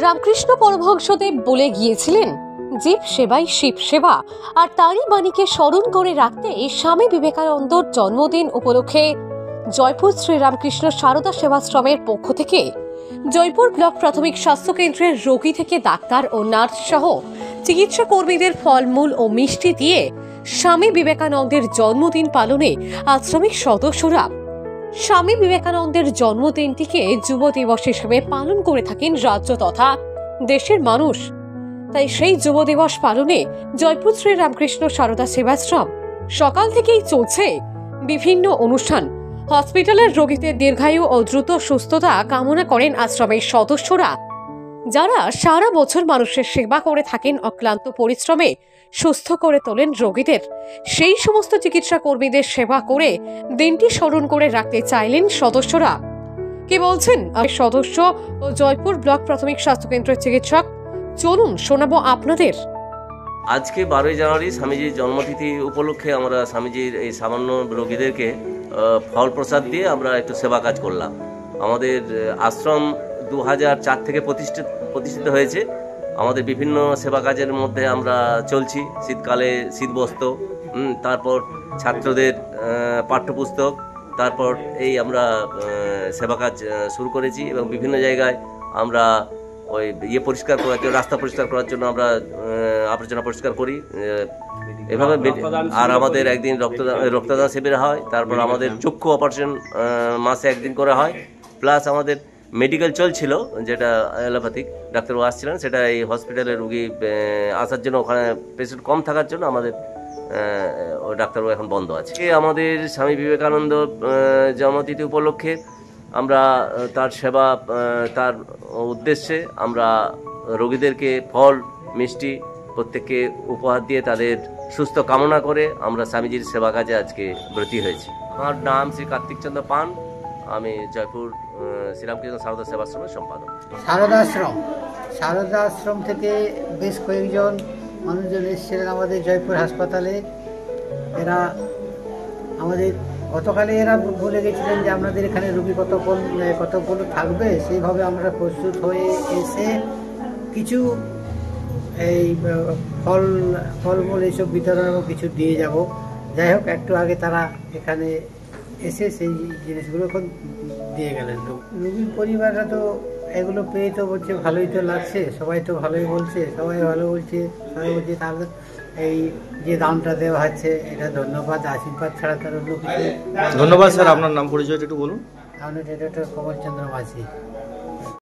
রামকৃষ্ণ পরমহংসদেব বলে গিয়েছিলেন, জীব সেবাই শিব সেবা। আর তারই বাণীকে স্মরণ করে রাখতে স্বামী বিবেকানন্দর জন্মদিন উপলক্ষে জয়পুর শ্রীরামকৃষ্ণ সারদা সেবাশ্রমের পক্ষ থেকে জয়পুর ব্লক প্রাথমিক স্বাস্থ্য কেন্দ্রের রোগী থেকে ডাক্তার ও নার্স সহ চিকিৎসা কর্মীদের ফলমূল ও মিষ্টি দিয়ে স্বামী বিবেকানন্দের জন্মদিন পালনে আশ্রমিক সদস্যরা স্বামী বিবেকানন্দের জন্মদিনটিকে যুব দিবস হিসেবে পালন করে থাকেন রাজ্য তথা দেশের মানুষ। তাই সেই যুব দিবস পালনে জয়পুর শ্রীরামকৃষ্ণ সারদা সেবাশ্রম সকাল থেকেই চলছে বিভিন্ন অনুষ্ঠান। হসপিটালের রোগীদের দীর্ঘায়ু ও দ্রুত সুস্থতা কামনা করেন আশ্রমের সদস্যরা, যারা সারা বছর মানুষের সেবা করে থাকেন অক্লান্ত পরিশ্রমে সুস্থ করে তোলেন রোগীদের। সেই সমস্ত চিকিৎসা কর্মীদের সেবা করে দিনটি স্মরণ করে রাখতে চাইলেন সদস্যরা। কে বলছেন সদস্য ও জয়পুর ব্লক প্রাথমিক স্বাস্থ্য কেন্দ্রের চিকিৎসক, চলুন শোনাবো আপনাদের। আজকে 12ই জানুয়ারি স্বামীজির জন্মতিথি উপলক্ষে আমরা স্বামীজির এই সামান্য রোগীদেরকে ফল প্রসাদ দিয়ে আমরা একটু সেবা কাজ করলাম। আমাদের আশ্রম 2004 থেকে প্রতিষ্ঠিত হয়েছে। আমাদের বিভিন্ন সেবা কাজের মধ্যে আমরা চলছি। শীতকালে শীতবস্ত্র, তারপর ছাত্রদের পাঠ্যপুস্তক, তারপর এই আমরা সেবা কাজ শুরু করেছি এবং বিভিন্ন জায়গায় আমরা ওই পরিষ্কার করার জন্য, রাস্তা পরিষ্কার করার জন্য আমরা আবর্জনা পরিষ্কার করি এভাবে। আর আমাদের একদিন রক্তদান শিবির হয়, তারপর আমাদের চক্ষু অপারেশন মাসে একদিন করে হয়। প্লাস আমাদের মেডিকেল চলছিল, যেটা অ্যালোপ্যাথিক ডাক্তারবাবু আসছিলেন, সেটা এই হসপিটালে রুগী আসার জন্য, ওখানে পেশেন্ট কম থাকার জন্য আমাদের ওই ডাক্তারবাবু এখন বন্ধ আছে। আমাদের স্বামী বিবেকানন্দ জন্মতিথি উপলক্ষে আমরা তার সেবা, তার উদ্দেশ্যে আমরা রোগীদেরকে ফল মিষ্টি প্রত্যেককে উপহার দিয়ে তাদের সুস্থ কামনা করে আমরা স্বামীজির সেবা কাজে আজকে ব্রতী হয়েছি। আমার নাম শ্রী কার্তিক চন্দ্র পান, আমি জয়পুর শ্রীরামকৃষ্ণ সারদা সেবাশ্রমের সম্পাদক। সারদা আশ্রম থেকে বেশ কয়েকজন মানুষজন এসেছিলেন আমাদের জয়পুর হাসপাতালে। এরা আমাদের গতকালে এরা বলে গেছিলেন যে আপনাদের এখানে রোগী কতক্ষণ থাকবে, সেইভাবে আমরা প্রস্তুত হয়ে এসে কিছু এই ফলমূল এইসব বিতরণ এবং কিছু দিয়ে যাব। যাই হোক, একটু আগে তারা এখানে এসে সেই জিনিসগুলো এখন দিয়ে গেলেন। রোগীর পরিবাররা তো এগুলো পেয়ে তো বলছে ভালোই তো লাগছে, সবাই তো ভালোই বলছে, সবাই ভালো বলছে, সবাই বলছে তাহলে এই যে দামটা দেওয়া হচ্ছে এটা ধন্যবাদ, আশীর্বাদ ছাড়া তার অন্য কিছু। ধন্যবাদ স্যার। আপনার নাম পরিচয়টা একটু বলুন। আপনার এটা কমলচন্দ্র মাঝি।